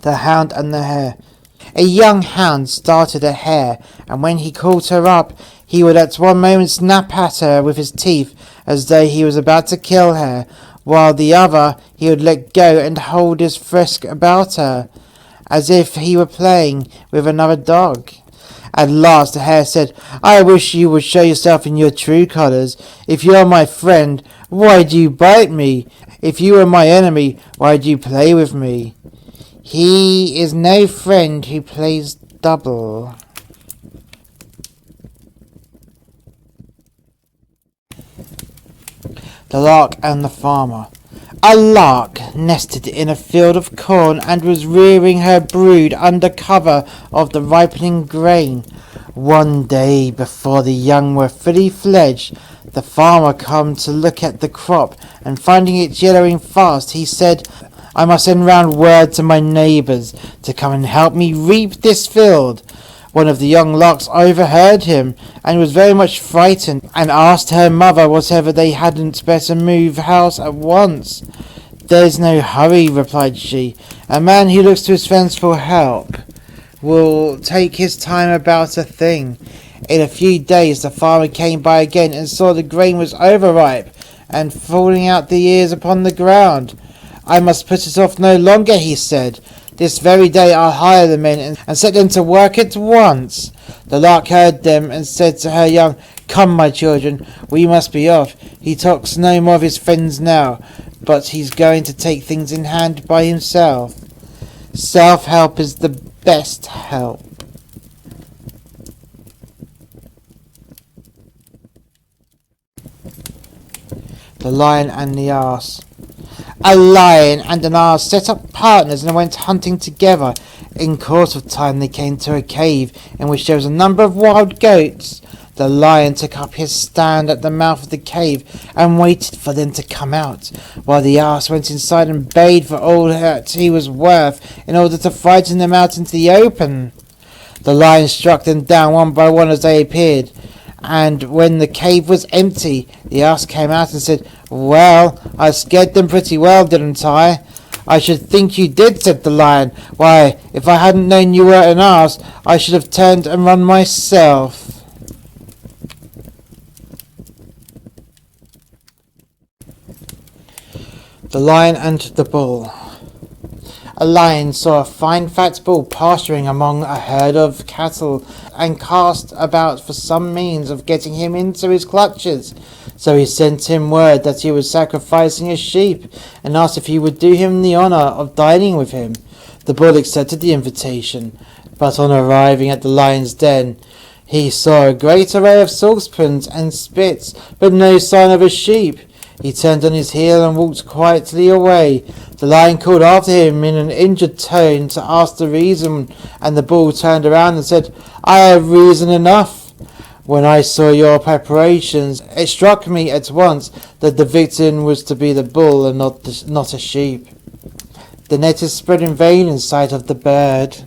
The Hound and the Hare. A young hound started a hare, and when he caught her up, he would at one moment snap at her with his teeth, as though he was about to kill her, while the other he would let go and hold his frisk about her, as if he were playing with another dog. At last the hare said, "I wish you would show yourself in your true colours. If you are my friend, why do you bite me? If you are my enemy, why do you play with me? He is no friend who plays double." The Lark and the Farmer. A lark nested in a field of corn and was rearing her brood under cover of the ripening grain. One day, before the young were fully fledged, the farmer came to look at the crop, and finding it yellowing fast, he said, "I must send round word to my neighbours to come and help me reap this field." One of the young larks overheard him, and was very much frightened, and asked her mother whether they hadn't better move house at once. "There's no hurry," replied she. "A man who looks to his friends for help will take his time about a thing." In a few days the farmer came by again, and saw the grain was overripe, and falling out the ears upon the ground. "I must put it off no longer," he said. "This very day I'll hire the men and set them to work at once." The lark heard them and said to her young, "Come, my children, we must be off. He talks no more of his friends now, but he's going to take things in hand by himself. Self-help is the best help." The Lion and the Ass. A lion and an ass set up partners and went hunting together. In course of time they came to a cave in which there was a number of wild goats. The lion took up his stand at the mouth of the cave and waited for them to come out, while the ass went inside and bayed for all that he was worth in order to frighten them out into the open. The lion struck them down one by one as they appeared, and when the cave was empty, the ass came out and said, "Well, I scared them pretty well, didn't I?" "I should think you did," said the lion. "Why, if I hadn't known you were an ass, I should have turned and run myself." The Lion and the Bull. A lion saw a fine fat bull pasturing among a herd of cattle, and cast about for some means of getting him into his clutches. So he sent him word that he was sacrificing a sheep, and asked if he would do him the honour of dining with him. The bull accepted the invitation, but on arriving at the lion's den, he saw a great array of saucepans and spits, but no sign of a sheep. He turned on his heel and walked quietly away. The lion called after him in an injured tone to ask the reason, and the bull turned around and said, "I have reason enough. When I saw your preparations, it struck me at once that the victim was to be the bull and not a sheep. The net is spread in vain in sight of the bird."